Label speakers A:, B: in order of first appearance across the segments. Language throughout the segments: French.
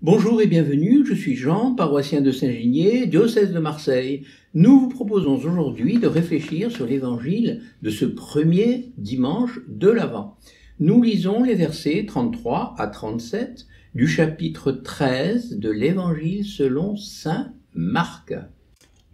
A: Bonjour et bienvenue, je suis Jean, paroissien de Saint-Ginier, diocèse de Marseille. Nous vous proposons aujourd'hui de réfléchir sur l'évangile de ce premier dimanche de l'Avent. Nous lisons les versets 33 à 37 du chapitre 13 de l'évangile selon saint Marc.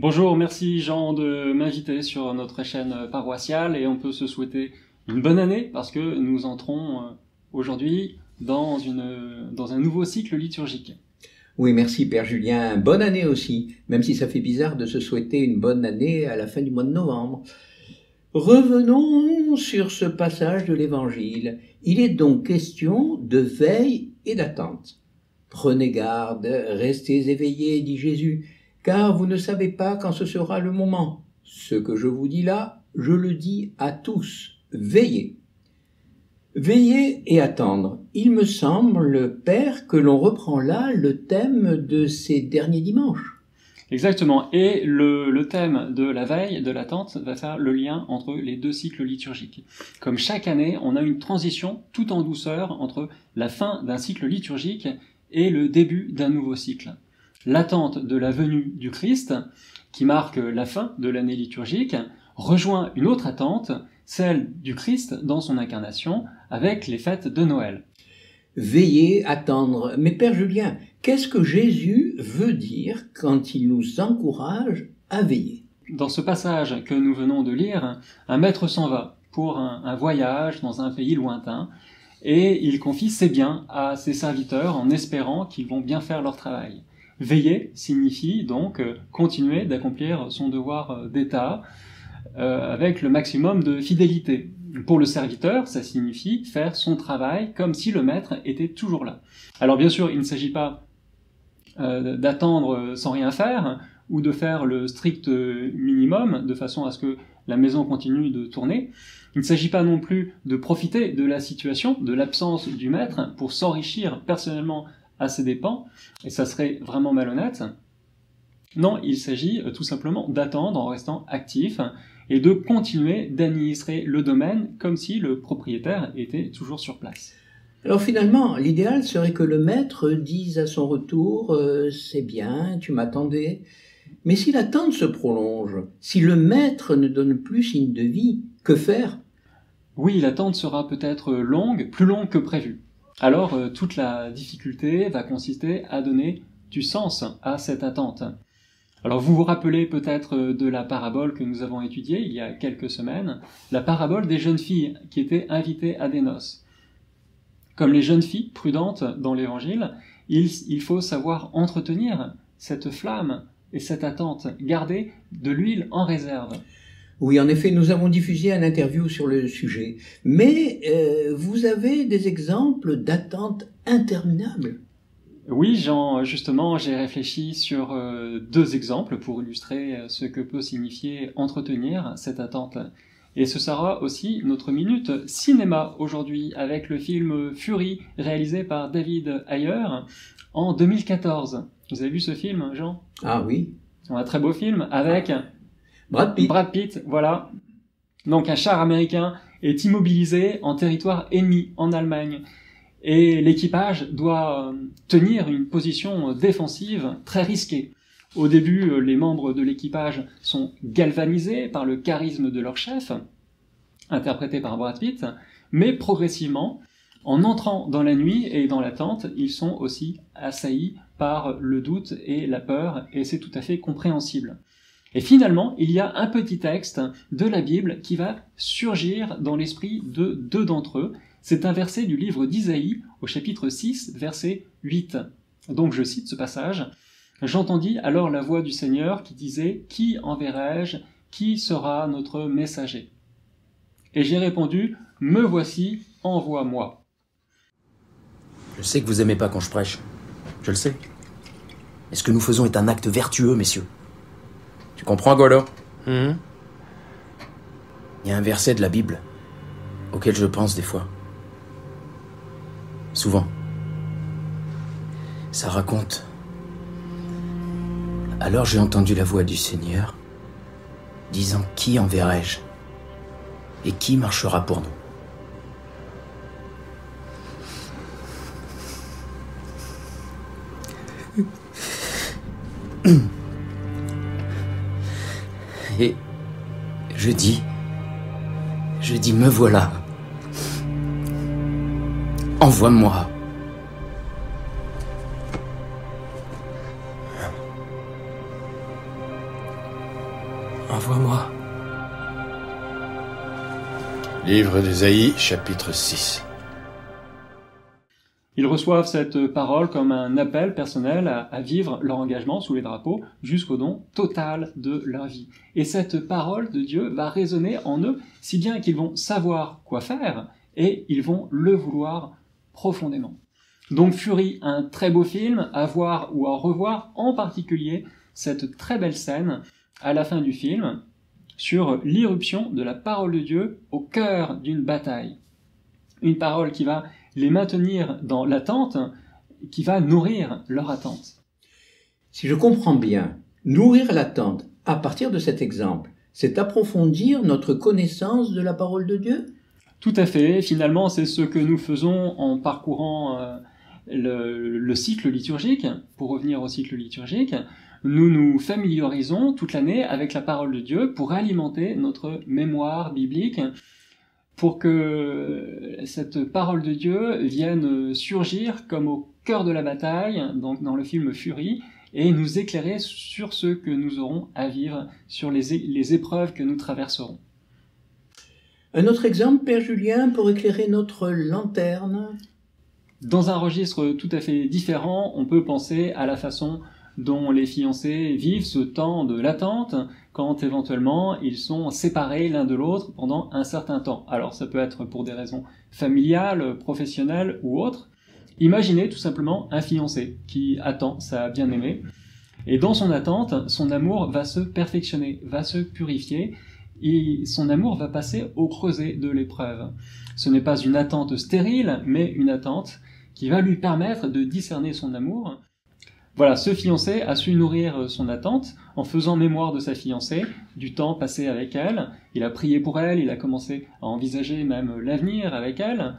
B: Bonjour, merci Jean de m'inviter sur notre chaîne paroissiale et on peut se souhaiter une bonne année parce que nous entrons aujourd'hui dans un nouveau cycle liturgique.
A: Oui, merci Père Julien. Bonne année aussi, même si ça fait bizarre de se souhaiter une bonne année à la fin du mois de novembre. Revenons sur ce passage de l'Évangile. Il est donc question de veille et d'attente. Prenez garde, restez éveillés, dit Jésus, car vous ne savez pas quand ce sera le moment. Ce que je vous dis là, je le dis à tous. Veillez. Veiller et attendre. Il me semble, Père, que l'on reprend là le thème de ces derniers dimanches.
B: Exactement. Et le thème de la veille, de l'attente, va faire le lien entre les deux cycles liturgiques. Comme chaque année, on a une transition tout en douceur entre la fin d'un cycle liturgique et le début d'un nouveau cycle. L'attente de la venue du Christ, qui marque la fin de l'année liturgique, rejoint une autre attente, celle du Christ dans son incarnation, avec les fêtes de Noël.
A: Veiller, attendre. Mais Père Julien, qu'est-ce que Jésus veut dire quand il nous encourage à veiller?
B: Dans ce passage que nous venons de lire, un maître s'en va pour un voyage dans un pays lointain, et il confie ses biens à ses serviteurs en espérant qu'ils vont bien faire leur travail. Veiller signifie donc continuer d'accomplir son devoir d'État avec le maximum de fidélité. Pour le serviteur, ça signifie faire son travail comme si le maître était toujours là. Alors bien sûr, il ne s'agit pas d'attendre sans rien faire ou de faire le strict minimum de façon à ce que la maison continue de tourner. Il ne s'agit pas non plus de profiter de la situation, de l'absence du maître pour s'enrichir personnellement à ses dépens, et ça serait vraiment malhonnête. Non, il s'agit tout simplement d'attendre en restant actif et de continuer d'administrer le domaine comme si le propriétaire était toujours sur place.
A: Alors finalement, l'idéal serait que le maître dise à son retour « c'est bien, tu m'attendais ». Mais si l'attente se prolonge, si le maître ne donne plus signe de vie, que faire?
B: Oui, l'attente sera peut-être longue, plus longue que prévu. Alors toute la difficulté va consister à donner du sens à cette attente. Alors vous vous rappelez peut-être de la parabole que nous avons étudiée il y a quelques semaines, la parabole des jeunes filles qui étaient invitées à des noces. Comme les jeunes filles prudentes dans l'Évangile, il faut savoir entretenir cette flamme et cette attente, garder de l'huile en réserve.
A: Oui, en effet, nous avons diffusé un interview sur le sujet, mais vous avez des exemples d'attente interminable?
B: Oui, Jean, justement, j'ai réfléchi sur deux exemples pour illustrer ce que peut signifier entretenir cette attente. Et ce sera aussi notre minute cinéma aujourd'hui avec le film Fury, réalisé par David Ayer en 2014. Vous avez vu ce film, Jean?
A: Ah oui.
B: Un très beau film avec
A: Brad Pitt.
B: Brad Pitt, voilà. Donc un char américain est immobilisé en territoire ennemi, en Allemagne. Et l'équipage doit tenir une position défensive très risquée. Au début, les membres de l'équipage sont galvanisés par le charisme de leur chef, interprété par Brad Pitt, mais progressivement, en entrant dans la nuit et dans l'attente, ils sont aussi assaillis par le doute et la peur, et c'est tout à fait compréhensible. Et finalement, il y a un petit texte de la Bible qui va surgir dans l'esprit de deux d'entre eux. C'est un verset du livre d'Isaïe, au chapitre 6, verset 8. Donc je cite ce passage. « J'entendis alors la voix du Seigneur qui disait « Qui enverrai-je? Qui sera notre messager ?» Et j'ai répondu « Me voici, envoie-moi. »
C: Je sais que vous aimez pas quand je prêche. Je le sais. Mais ce que nous faisons est un acte vertueux, messieurs. Tu comprends, Golo? Il y a un verset de la Bible auquel je pense des fois. Souvent. Ça raconte. Alors j'ai entendu la voix du Seigneur disant « Qui enverrai-je? Et qui marchera pour nous ?» Et je dis, me voilà. Envoie-moi. Envoie-moi.
D: Livre d'Ésaïe, chapitre 6.
B: Ils reçoivent cette parole comme un appel personnel à vivre leur engagement sous les drapeaux jusqu'au don total de leur vie. Et cette parole de Dieu va résonner en eux, si bien qu'ils vont savoir quoi faire et ils vont le vouloir profondément. Donc Fury, un très beau film à voir ou à revoir, en particulier cette très belle scène à la fin du film sur l'irruption de la parole de Dieu au cœur d'une bataille. Une parole qui va les maintenir dans l'attente, qui va nourrir leur attente.
A: Si je comprends bien, nourrir l'attente à partir de cet exemple, c'est approfondir notre connaissance de la parole de Dieu ?
B: Tout à fait. Finalement, c'est ce que nous faisons en parcourant le cycle liturgique. Pour revenir au cycle liturgique, nous nous familiarisons toute l'année avec la parole de Dieu pour alimenter notre mémoire biblique, pour que cette parole de Dieu vienne surgir comme au cœur de la bataille, donc dans le film Fury, et nous éclairer sur ce que nous aurons à vivre, sur les épreuves que nous traverserons.
A: Un autre exemple, Père Julien, pour éclairer notre lanterne ?
B: Dans un registre tout à fait différent, on peut penser à la façon dont les fiancés vivent ce temps de l'attente quand éventuellement ils sont séparés l'un de l'autre pendant un certain temps. Alors ça peut être pour des raisons familiales, professionnelles ou autres. Imaginez tout simplement un fiancé qui attend sa bien-aimée et dans son attente, son amour va se perfectionner, va se purifier et son amour va passer au creuset de l'épreuve. Ce n'est pas une attente stérile, mais une attente qui va lui permettre de discerner son amour. Voilà, ce fiancé a su nourrir son attente en faisant mémoire de sa fiancée, du temps passé avec elle. Il a prié pour elle, il a commencé à envisager même l'avenir avec elle.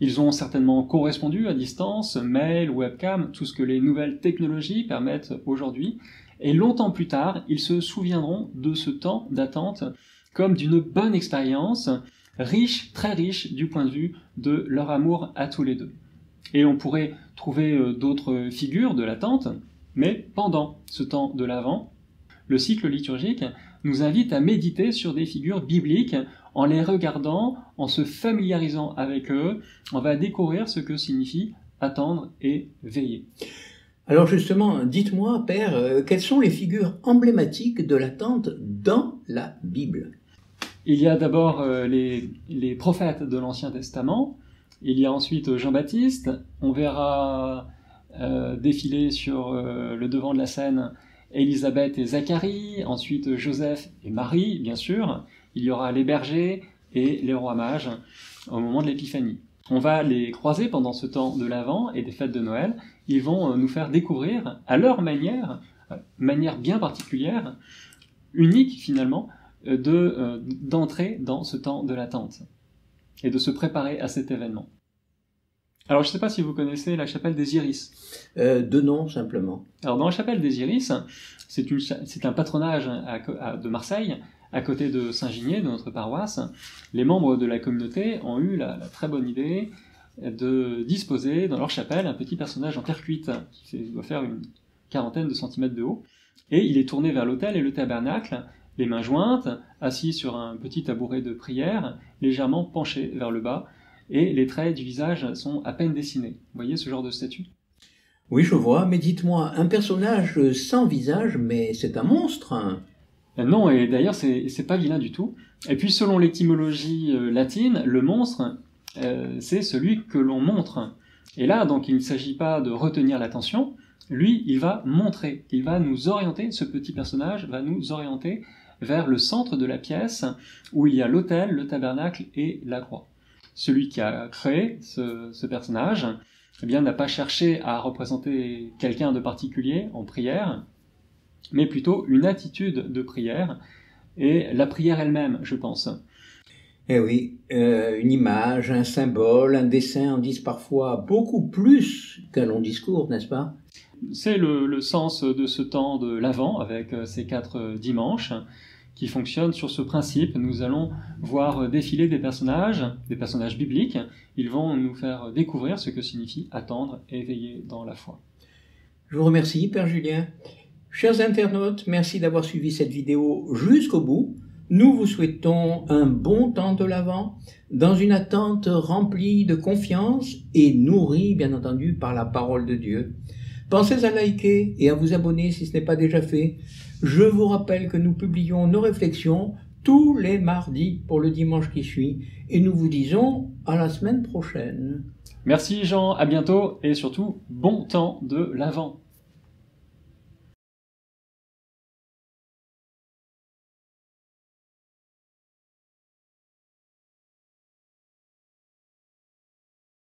B: Ils ont certainement correspondu à distance, mail, webcam, tout ce que les nouvelles technologies permettent aujourd'hui. Et longtemps plus tard, ils se souviendront de ce temps d'attente comme d'une bonne expérience, riche, très riche du point de vue de leur amour à tous les deux. Et on pourrait trouver d'autres figures de l'attente, mais pendant ce temps de l'Avent, le cycle liturgique nous invite à méditer sur des figures bibliques en les regardant, en se familiarisant avec eux. On va découvrir ce que signifie attendre et veiller.
A: Alors justement, dites-moi, Père, quelles sont les figures emblématiques de l'attente dans la Bible ?
B: Il y a d'abord les prophètes de l'Ancien Testament. Il y a ensuite Jean-Baptiste. On verra défiler sur le devant de la scène Élisabeth et Zacharie, ensuite Joseph et Marie, bien sûr. Il y aura les bergers et les rois mages au moment de l'Épiphanie. On va les croiser pendant ce temps de l'Avent et des fêtes de Noël. Ils vont nous faire découvrir, à leur manière bien particulière, unique finalement, d'entrer dans ce temps de l'attente et de se préparer à cet événement. Alors je ne sais pas si vous connaissez la chapelle des Iris.
A: De nom simplement.
B: Alors dans la chapelle des Iris, c'est un patronage de Marseille, à côté de Saint-Ginier, de notre paroisse. Les membres de la communauté ont eu la très bonne idée de disposer dans leur chapelle un petit personnage en terre cuite qui doit faire une quarantaine de centimètres de haut. Et il est tourné vers l'autel et le tabernacle, les mains jointes, assis sur un petit tabouret de prière, légèrement penché vers le bas, et les traits du visage sont à peine dessinés. Vous voyez ce genre de statue ?
A: Oui, je vois, mais dites-moi, un personnage sans visage, mais c'est un monstre, hein ?
B: Non, et d'ailleurs, c'est pas vilain du tout. Et puis, selon l'étymologie latine, le monstre, c'est celui que l'on montre. Et là, donc, il ne s'agit pas de retenir l'attention. Lui, il va montrer, il va nous orienter, ce petit personnage va nous orienter vers le centre de la pièce, où il y a l'autel, le tabernacle et la croix. Celui qui a créé ce personnage, eh bien, n'a pas cherché à représenter quelqu'un de particulier en prière, mais plutôt une attitude de prière, et la prière elle-même, je pense.
A: Eh oui, une image, un symbole, un dessin en disent parfois beaucoup plus qu'un long discours, n'est-ce pas ?
B: C'est le sens de ce temps de l'Avent, avec ces 4 dimanches, qui fonctionnent sur ce principe. Nous allons voir défiler des personnages bibliques. Ils vont nous faire découvrir ce que signifie attendre et veiller dans la foi.
A: Je vous remercie, Père Julien. Chers internautes, merci d'avoir suivi cette vidéo jusqu'au bout. Nous vous souhaitons un bon temps de l'Avent, dans une attente remplie de confiance et nourrie, bien entendu, par la parole de Dieu. Pensez à liker et à vous abonner si ce n'est pas déjà fait. Je vous rappelle que nous publions nos réflexions tous les mardis pour le dimanche qui suit et nous vous disons à la semaine prochaine.
B: Merci Jean, à bientôt et surtout bon temps de l'Avent.